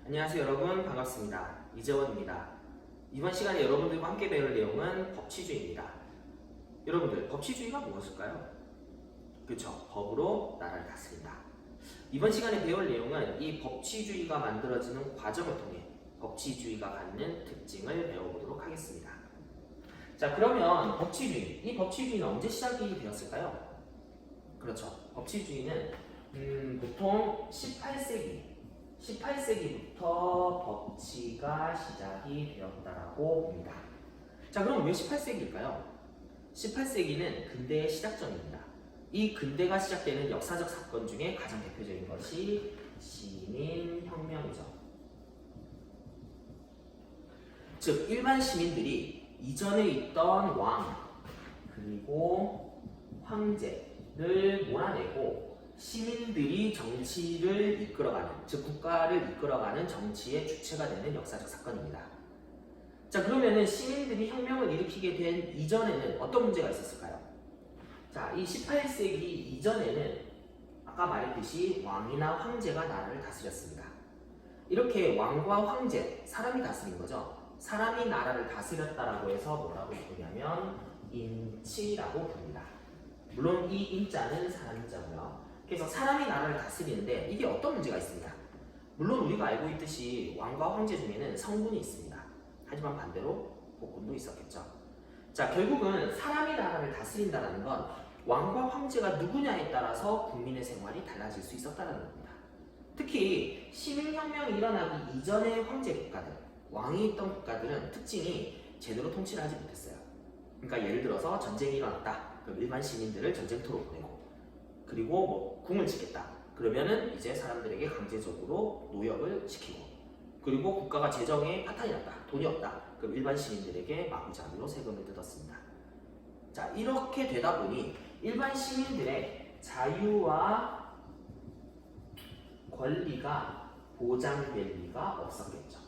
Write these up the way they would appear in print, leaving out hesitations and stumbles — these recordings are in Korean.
안녕하세요 여러분, 반갑습니다. 이재원입니다. 이번 시간에 여러분들과 함께 배울 내용은 법치주의입니다. 여러분들, 법치주의가 무엇일까요? 그렇죠, 법으로 나라를 다스린다. 이번 시간에 배울 내용은 이 법치주의가 만들어지는 과정을 통해 법치주의가 갖는 특징을 배워보도록 하겠습니다. 자, 그러면 법치주의, 이 법치주의는 언제 시작이 되었을까요? 그렇죠, 법치주의는 보통 18세기부터 법치가 시작이 되었다라고 봅니다. 자, 그럼 왜 18세기일까요? 18세기는 근대의 시작점입니다. 이 근대가 시작되는 역사적 사건 중에 가장 대표적인 것이 시민혁명이죠. 즉, 일반 시민들이 이전에 있던 왕 그리고 황제를 몰아내고 시민들이 정치를 이끌어가는, 즉 국가를 이끌어가는 정치의 주체가 되는 역사적 사건입니다. 자, 그러면은 시민들이 혁명을 일으키게 된 이전에는 어떤 문제가 있었을까요? 자, 이 18세기 이전에는 아까 말했듯이 왕이나 황제가 나라를 다스렸습니다. 이렇게 왕과 황제, 사람이 다스린 거죠. 사람이 나라를 다스렸다라고 해서 뭐라고 부르냐면 인치라고 부릅니다. 물론 이 인자는 사람 인자고요. 그래서 사람이 나라를 다스리는데 이게 어떤 문제가 있습니다. 물론 우리가 알고 있듯이 왕과 황제 중에는 성군이 있습니다. 하지만 반대로 복군도 있었겠죠. 자, 결국은 사람이 나라를 다스린다는 건 왕과 황제가 누구냐에 따라서 국민의 생활이 달라질 수 있었다는 겁니다. 특히 시민혁명이 일어나기 이전의 황제 국가들, 왕이 있던 국가들은 특징이 제대로 통치를 하지 못했어요. 그러니까 예를 들어서 전쟁이 일어났다. 그럼 일반 시민들을 전쟁터로 보내고, 그리고 뭐 궁을 짓겠다. 그러면은 이제 사람들에게 강제적으로 노역을 시키고, 그리고 국가가 재정에 파탄이 났다. 돈이 없다. 그럼 일반 시민들에게 마구잡이로 세금을 뜯었습니다. 자, 이렇게 되다 보니 일반 시민들의 자유와 권리가 보장될 리가 없었겠죠.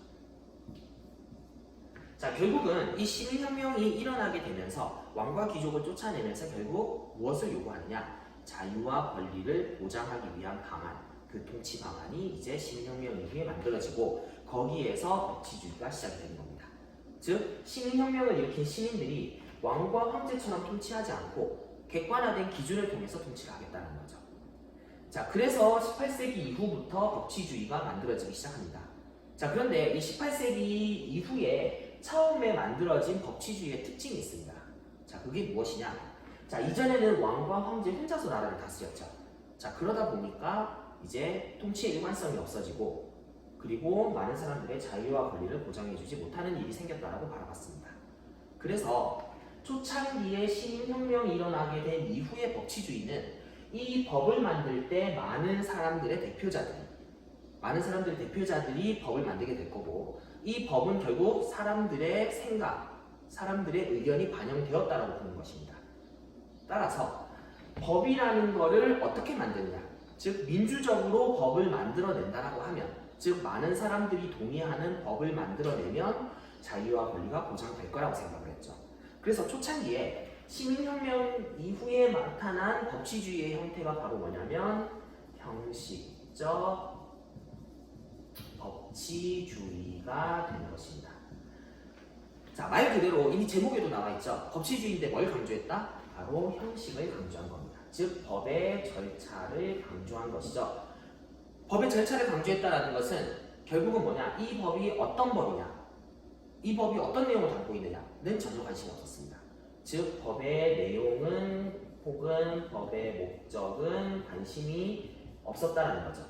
자, 결국은 이 시민혁명이 일어나게 되면서 왕과 귀족을 쫓아내면서 결국 무엇을 요구하느냐? 자유와 권리를 보장하기 위한 방안, 그 통치 방안이 이제 시민혁명 이후에 만들어지고 거기에서 법치주의가 시작되는 겁니다. 즉, 시민혁명을 일으킨 시민들이 왕과 황제처럼 통치하지 않고 객관화된 기준을 통해서 통치를 하겠다는 거죠. 자, 그래서 18세기 이후부터 법치주의가 만들어지기 시작합니다. 자, 그런데 이 18세기 이후에 처음에 만들어진 법치주의의 특징이 있습니다. 자, 그게 무엇이냐? 자, 이전에는 왕과 황제 혼자서 나라를 다스렸죠. 자, 그러다 보니까 이제 통치의 일관성이 없어지고, 그리고 많은 사람들의 자유와 권리를 보장해주지 못하는 일이 생겼다라고 바라봤습니다. 그래서 초창기에 시민혁명이 일어나게 된 이후의 법치주의는 이 법을 만들 때 많은 사람들의 대표자들이 법을 만들게 될 거고, 이 법은 결국 사람들의 생각, 사람들의 의견이 반영되었다라고 보는 것입니다. 따라서 법이라는 거를 어떻게 만드느냐, 즉 민주적으로 법을 만들어낸다라고 하면, 즉 많은 사람들이 동의하는 법을 만들어내면 자유와 권리가 보장될 거라고 생각을 했죠. 그래서 초창기에 시민혁명 이후에 나타난 법치주의의 형태가 바로 뭐냐면 형식적 법치주의가 되는 것입니다. 자, 말 그대로 이미 제목에도 나와 있죠. 법치주의인데 뭘 강조했다? 바로 형식을 강조한 겁니다. 즉, 법의 절차를 강조한 것이죠. 법의 절차를 강조했다는 것은 결국은 뭐냐? 이 법이 어떤 법이냐? 이 법이 어떤 내용을 담고 있느냐는 전혀 관심이 없었습니다. 즉, 법의 내용은 혹은 법의 목적은 관심이 없었다는 거죠.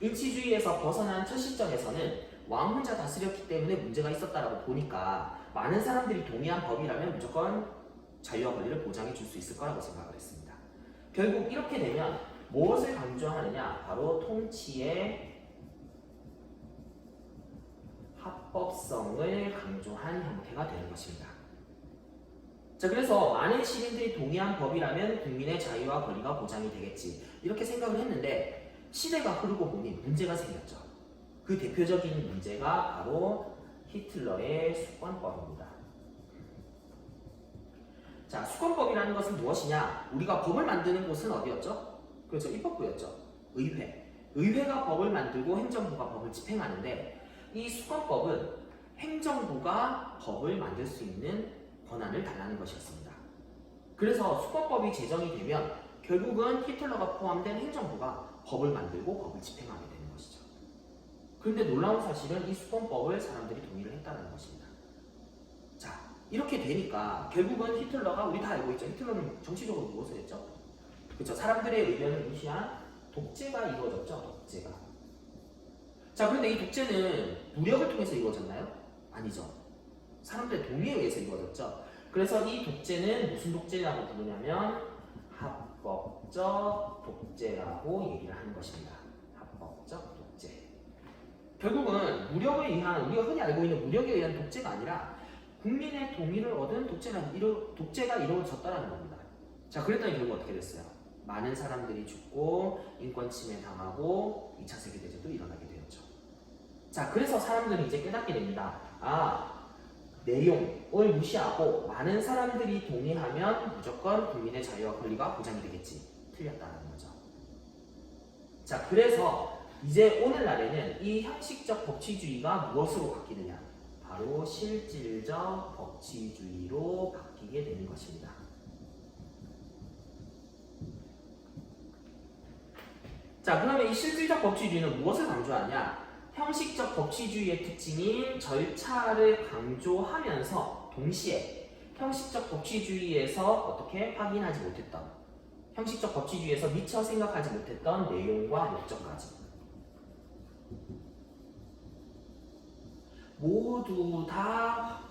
일치주의에서 벗어난 첫 시점에서는 왕 혼자 다스렸기 때문에 문제가 있었다라고 보니까 많은 사람들이 동의한 법이라면 무조건 자유와 권리를 보장해 줄 수 있을 거라고 생각을 했습니다. 결국 이렇게 되면 무엇을 강조하느냐? 바로 통치의 합법성을 강조한 형태가 되는 것입니다. 자, 그래서 많은 시민들이 동의한 법이라면 국민의 자유와 권리가 보장이 되겠지, 이렇게 생각을 했는데 시대가 흐르고 보니 문제가 생겼죠. 그 대표적인 문제가 바로 히틀러의 수권법입니다. 자, 수권법이라는 것은 무엇이냐? 우리가 법을 만드는 곳은 어디였죠? 그렇죠, 입법부였죠. 의회. 의회가 법을 만들고 행정부가 법을 집행하는데 이 수권법은 행정부가 법을 만들 수 있는 권한을 달라는 것이었습니다. 그래서 수권법이 제정이 되면 결국은 히틀러가 포함된 행정부가 법을 만들고 법을 집행하게 되는 것이죠. 그런데 놀라운 사실은 이 수권법을 사람들이 동의를 했다는 것입니다. 자, 이렇게 되니까 결국은 히틀러가 우리 다 알고 있죠. 히틀러는 정치적으로 무엇을 했죠? 그렇죠. 사람들의 의견을 무시한 독재가 이루어졌죠. 독재가. 자, 그런데 이 독재는 무력을 통해서 이루어졌나요? 아니죠. 사람들의 동의에 의해서 이루어졌죠. 그래서 이 독재는 무슨 독재라고 부르냐면 합법적 독재라고 얘기를 하는 것입니다. 합법적 독재. 결국은 무력에 의한, 우리가 흔히 알고 있는 무력에 의한 독재가 아니라 국민의 동의를 얻은 독재가 이루어졌다는 겁니다. 자, 그랬더니 결국 어떻게 됐어요? 많은 사람들이 죽고 인권 침해 당하고 2차 세계대전도 일어나게 되었죠. 자, 그래서 사람들이 이제 깨닫게 됩니다. 내용을 무시하고 많은 사람들이 동의하면 무조건 국민의 자유와 권리가 보장이 되겠지. 틀렸다는 거죠. 자, 그래서 이제 오늘날에는 이 형식적 법치주의가 무엇으로 바뀌느냐? 바로 실질적 법치주의로 바뀌게 되는 것입니다. 자, 그러면 이 실질적 법치주의는 무엇을 강조하냐? 형식적 법치주의의 특징인 절차를 강조하면서 동시에 형식적 법치주의에서 어떻게 확인하지 못했던, 형식적 법치주의에서 미처 생각하지 못했던 내용과 목적까지 모두 다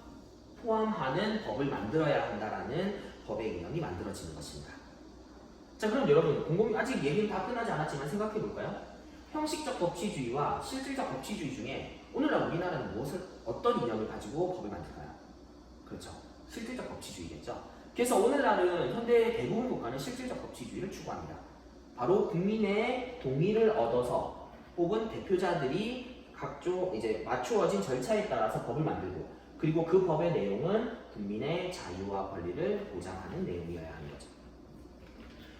포함하는 법을 만들어야 한다라는 법의 개념이 만들어지는 것입니다. 자, 그럼 여러분, 아직 얘기는 다 끝나지 않았지만 생각해 볼까요? 형식적 법치주의와 실질적 법치주의 중에 오늘날 우리나라는 어떤 이념을 가지고 법을 만들까요? 그렇죠. 실질적 법치주의겠죠. 그래서 오늘날은 현대 대부분 국가는 실질적 법치주의를 추구합니다. 바로 국민의 동의를 얻어서 혹은 대표자들이 각종 이제 맞추어진 절차에 따라서 법을 만들고, 그리고 그 법의 내용은 국민의 자유와 권리를 보장하는 내용이어야 하는 거죠.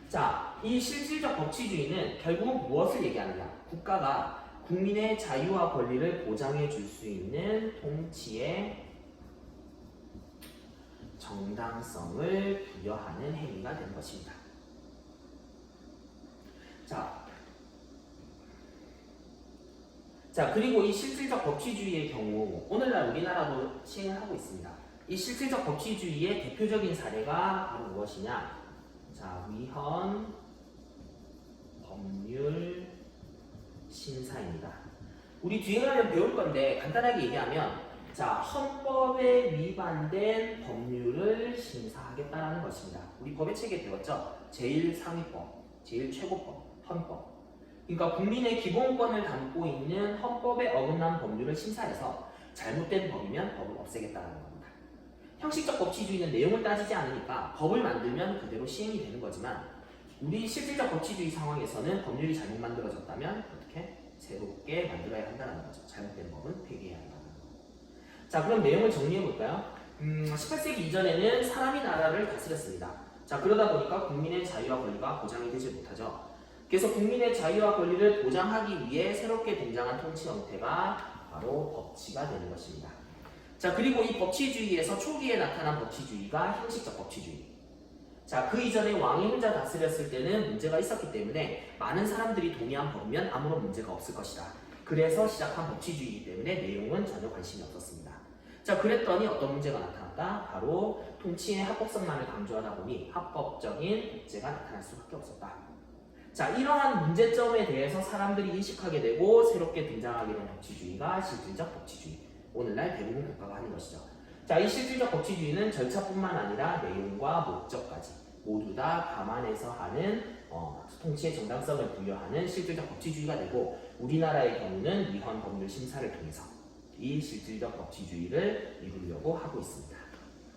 자, 이 실질적 법치주의는 결국 무엇을 얘기하느냐? 국가가 국민의 자유와 권리를 보장해 줄 수 있는 통치의 정당성을 부여하는 행위가 된 것입니다. 자, 그리고 이 실질적 법치주의의 경우 오늘날 우리나라도 시행을 하고 있습니다. 이 실질적 법치주의의 대표적인 사례가 바로 무엇이냐? 자, 위헌 법률 심사입니다. 우리 뒤에 가면 배울 건데 간단하게 얘기하면, 자, 헌법에 위반된 법률을 심사하겠다는 것입니다. 우리 법의 책에 배웠죠? 제일 상위법, 제일 최고법, 헌법. 그러니까 국민의 기본권을 담고 있는 헌법에 어긋난 법률을 심사해서 잘못된 법이면 법을 없애겠다는 겁니다. 형식적 법치주의는 내용을 따지지 않으니까 법을 만들면 그대로 시행이 되는 거지만, 우리 실질적 법치주의 상황에서는 법률이 잘못 만들어졌다면 어떻게? 새롭게 만들어야 한다는 거죠. 잘못된 법은 폐기해야 한다는 거. 자, 그럼 내용을 정리해 볼까요? 18세기 이전에는 사람이 나라를 다스렸습니다. 자, 그러다 보니까 국민의 자유와 권리가 보장이 되지 못하죠. 그래서 국민의 자유와 권리를 보장하기 위해 새롭게 등장한 통치 형태가 바로 법치가 되는 것입니다. 자, 그리고 이 법치주의에서 초기에 나타난 법치주의가 형식적 법치주의. 자, 그 이전에 왕이 혼자 다스렸을 때는 문제가 있었기 때문에 많은 사람들이 동의한 법이면 아무런 문제가 없을 것이다. 그래서 시작한 법치주의이기 때문에 내용은 전혀 관심이 없었습니다. 자, 그랬더니 어떤 문제가 나타났다? 바로 통치의 합법성만을 강조하다 보니 합법적인 독재가 나타날 수밖에 없었다. 자, 이러한 문제점에 대해서 사람들이 인식하게 되고 새롭게 등장하게 된 법치주의가 실질적 법치주의. 오늘날 대부분 국가가 하는 것이죠. 자, 이 실질적 법치주의는 절차뿐만 아니라 내용과 목적까지 모두 다 감안해서 하는 통치의 정당성을 부여하는 실질적 법치주의가 되고, 우리나라의 경우는 위헌 법률 심사를 통해서 이 실질적 법치주의를 이루려고 하고 있습니다.